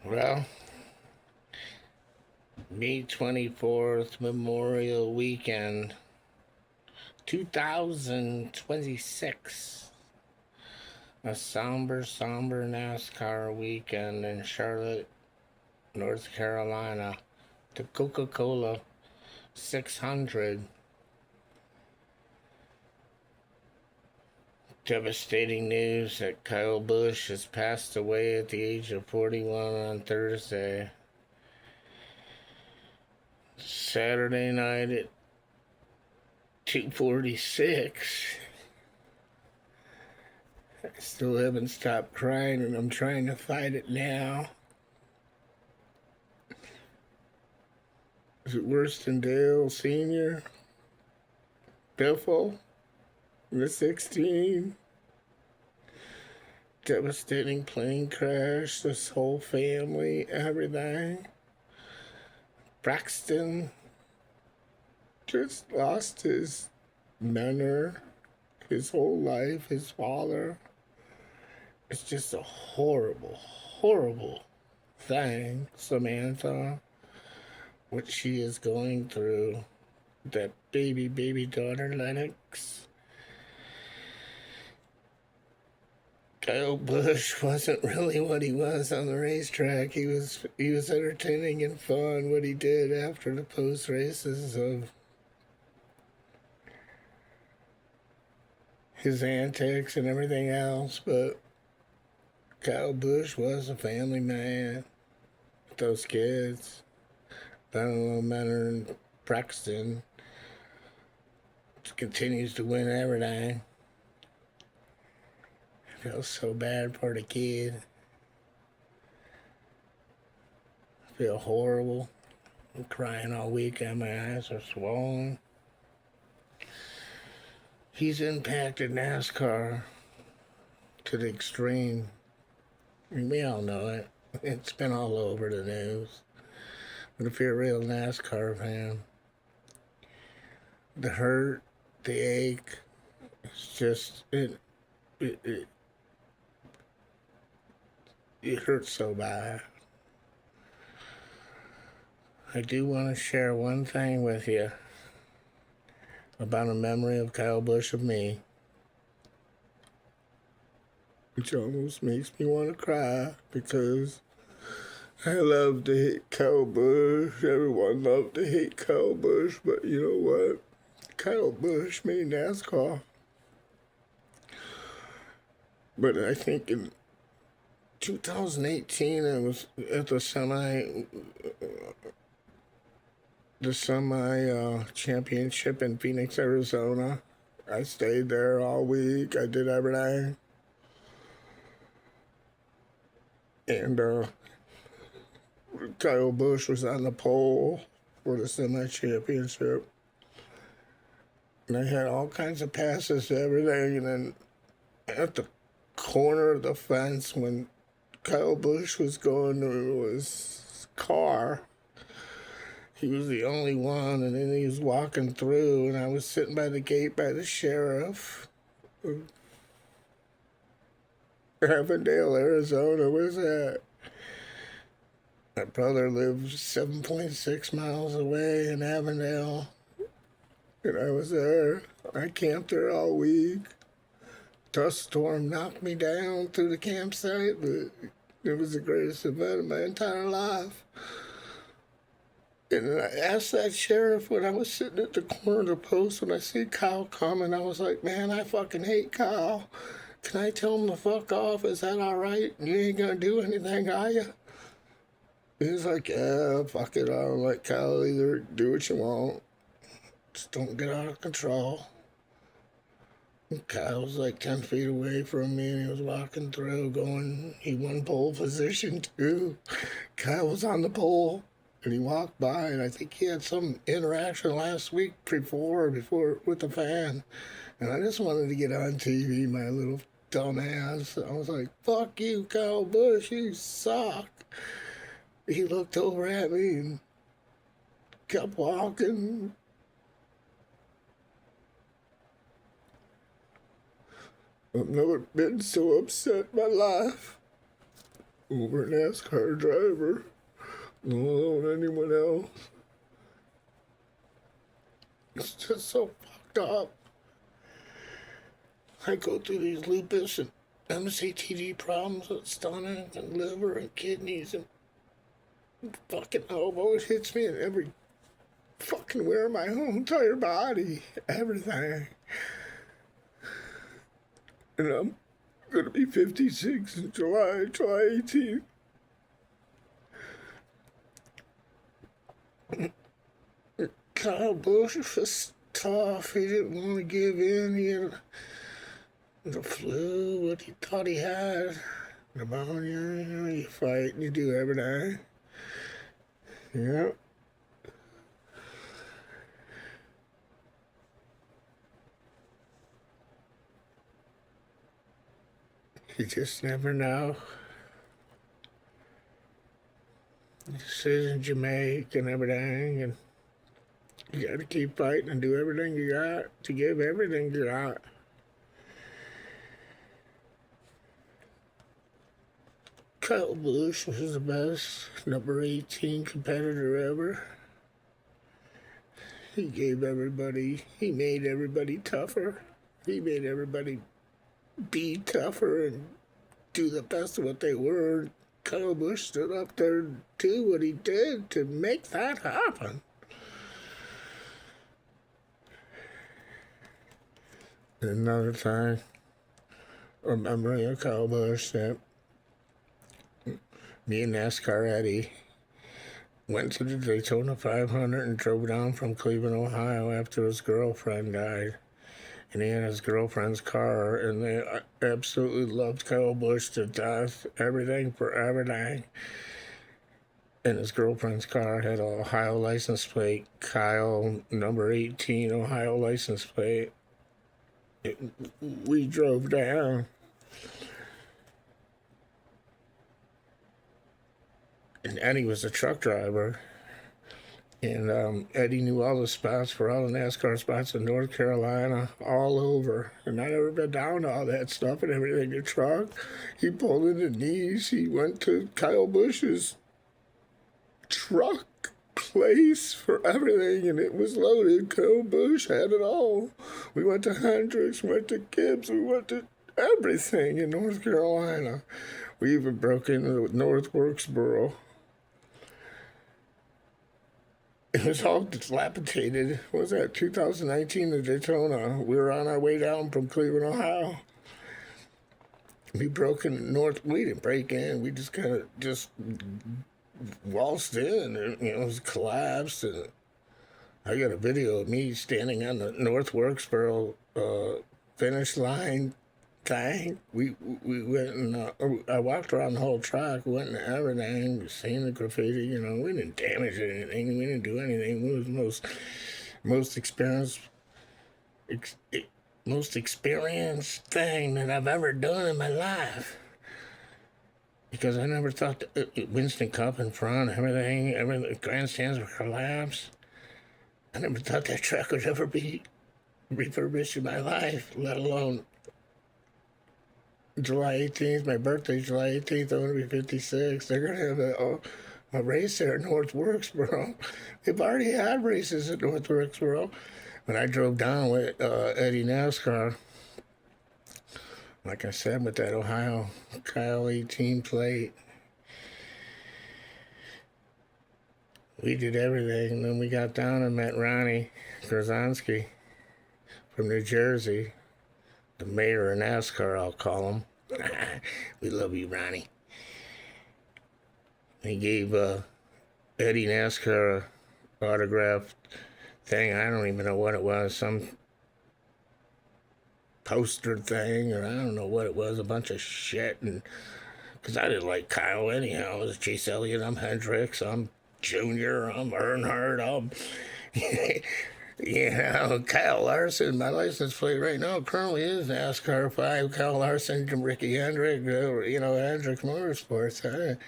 Well, May 24th, Memorial Weekend, 2026. A somber NASCAR weekend in Charlotte, North Carolina. The Coca-Cola 600. Devastating news that Kyle Busch has passed away at the age of 41 on Thursday. Saturday night at 2:46. I still haven't stopped crying, and I'm trying to fight it now. Is it worse than Dale Sr.? Biffle? The 16? Devastating plane crash, this whole family, everything. Braxton just lost his mentor, his whole life, his father. It's just a horrible thing, Samantha, what she is going through. That baby daughter, Lennox. Kyle Busch wasn't really what he was on the racetrack. He was entertaining and fun. What he did after the post races of his antics and everything else, but Kyle Busch was a family man with those kids. I don't know, Menor and Braxton continues to win everything. I feel so bad for the kid. I feel horrible. I'm crying all weekend. My eyes are swollen. He's impacted NASCAR to the extreme. And we all know it. It's been all over the news. But if you're a real NASCAR fan, the hurt, the ache, it's just, it hurts so bad. I do want to share one thing with you about a memory of Kyle Busch of me, which almost makes me want to cry because I love to hate Kyle Busch. Everyone loved to hate Kyle Busch, but you know what? Kyle Busch made NASCAR. But I think in 2018, I was at the semi championship in Phoenix, Arizona. I stayed there all week. I did everything. And Kyle Busch was on the pole for the semi championship. And I had all kinds of passes to everything. And then at the corner of the fence, when Kyle Busch was going to his car, he was the only one, and then he was walking through, and I was sitting by the gate by the sheriff of Avondale, Arizona. Where's that? My brother lives 7.6 miles away in Avondale, and I was there. I camped there all week. Dust storm knocked me down through the campsite, but it was the greatest event of my entire life. And I asked that sheriff when I was sitting at the corner of the post when I see Kyle coming, I was like, man, I fucking hate Kyle. Can I tell him to fuck off? Is that all right? You ain't gonna do anything, are you? He's like, yeah, fuck it. I don't like Kyle either. Do what you want. Just don't get out of control. And Kyle was like 10 feet away from me, and he was walking through going, he won pole position too. Kyle was on the pole. And he walked by, and I think he had some interaction last week before with the fan. And I just wanted to get on TV, my little dumbass. I was like, fuck you, Kyle Busch, you suck. He looked over at me and kept walking. I've never been so upset in my life. over a NASCAR driver, let alone anyone else. It's just so fucked up. I go through these lupus and MCTD problems with stomach and liver and kidneys and fucking elbow. It hits me in every fucking where of my whole entire body. Everything. And I'm gonna be 56 in July 18th. Kyle Busch was tough. He didn't want to give in. He had the flu, what he thought he had. Pneumonia, you fight and you do everything. Yeah. You just never know. The decisions you make and everything, and you gotta keep fighting and do everything you got to give everything you got. Kyle Busch was the best number 18 competitor ever. He made everybody tougher. He made everybody be tougher and do the best of what they were. Kyle Busch stood up there and do what he did to make that happen. And another time, remembering a Kyle Busch that me and NASCAR Eddie went to the Daytona 500 and drove down from Cleveland, Ohio after his girlfriend died. And he had his girlfriend's car, and they absolutely loved Kyle Busch to death, everything for everything. And his girlfriend's car had an Ohio license plate, Kyle number 18 Ohio license plate. We drove down. And Eddie was a truck driver. And Eddie knew all the spots for all the NASCAR spots in North Carolina, all over. And I never been down to all that stuff and everything. The truck, he pulled in the knees. He went to Kyle Busch's truck place for everything, and it was loaded. Kyle Busch had it all. We went to Hendricks, we went to Gibbs, we went to everything in North Carolina. We even broke into North Wilkesboro. It was all dilapidated. What was that, 2019, the Daytona? We were on our way down from Cleveland, Ohio. We broke in North. We didn't break in. We just kind of just waltzed in, and it was collapsed. And I got a video of me standing on the North Wilkesboro finish line thing. We went and I walked around the whole track, went into everything, seeing the graffiti. You know, we didn't damage anything. We didn't do anything. We was most experienced thing that I've ever done in my life. Because I never thought that Winston Cup in front, everything, grandstands were collapsed. I never thought that track would ever be refurbished in my life, let alone July 18th, my birthday, July 18th, I'm going to be 56. They're going to have a race there at North Wilkesboro. They've already had races at North Wilkesboro. When I drove down with Eddie NASCAR, like I said, with that Ohio Kyle 18 plate, we did everything. And then we got down and met Ronnie Grozanski from New Jersey, the mayor of NASCAR, I'll call him. We love you, Ronnie. He gave Eddie NASCAR a autographed thing. I don't even know what it was. Some poster thing, or I don't know what it was. A bunch of shit. And because I didn't like Kyle anyhow. It was Chase Elliott. I'm Hendricks. I'm Junior. I'm Earnhardt. I'm... You know, Kyle Larson, my license plate right now currently is NASCAR 5, Kyle Larson, Ricky Hendrick, Hendrick Motorsports.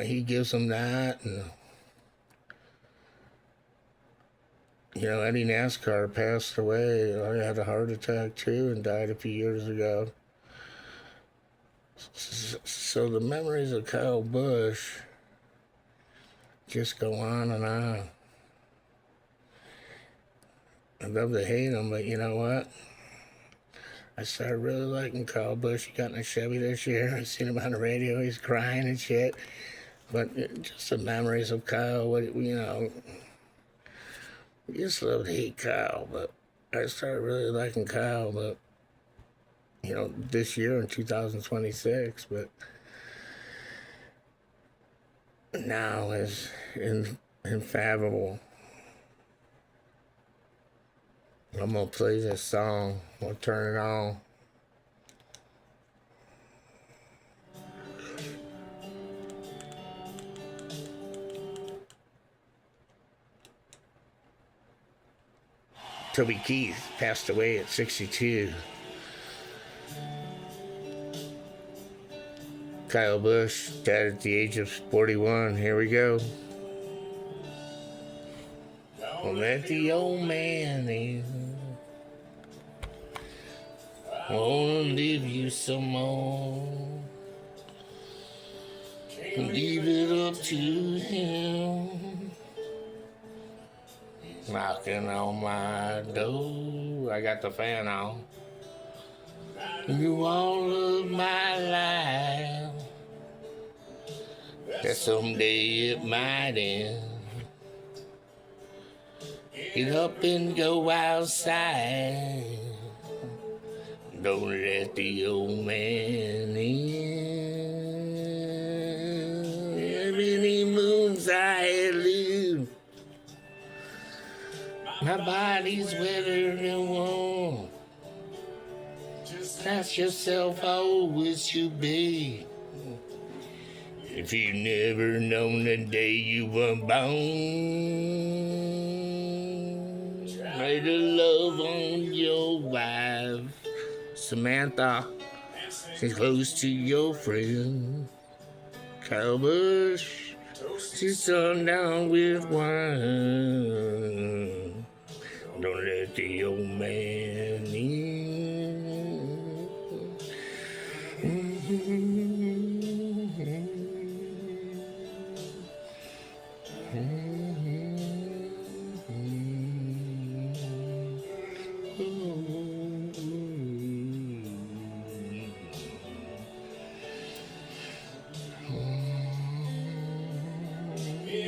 He gives them that. And, Eddie NASCAR passed away. I had a heart attack too and died a few years ago. So the memories of Kyle Busch just go on and on. I love to hate him, but you know what? I started really liking Kyle Busch. He got in a Chevy this year. I seen him on the radio. He's crying and shit. But just the memories of Kyle, we just love to hate Kyle. But I started really liking Kyle, but this year in 2026. But now is unfathomable. I'm gonna play this song. I'm gonna turn it on. Toby Keith passed away at 62. Kyle Busch died at the age of 41. Here we go. Don't let the old man in. Wanna leave you some more. Leave it up to him. Knocking on my door. I got the fan on. You all of my life. That someday it might end. Get up and go outside. Don't let the old man in. Many moons I live. My body's wetter than warm. Just ask yourself how old would you be if you never known the day you were born. Try to love on your wife, Samantha. She's close to your friend, Kyle Busch. She's turned down with wine. Don't let the old man in.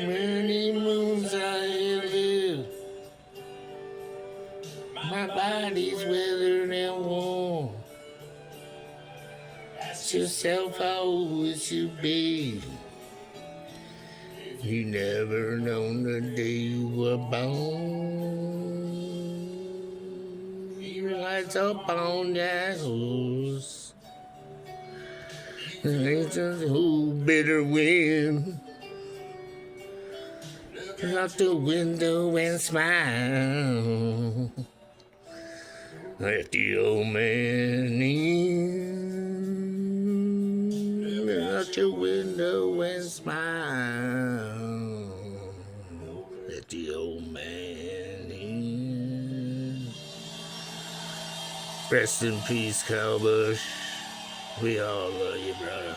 Many moons I live. My body's weathered and worn. Ask yourself how old would you be? You never known the day you were born. He rides up on that horse. It's a whole bitter wind. Look out the window and smile. Let the old man in. Look out your window and smile. Let the old man in. Rest in peace, Kyle Busch. We all love you, brother.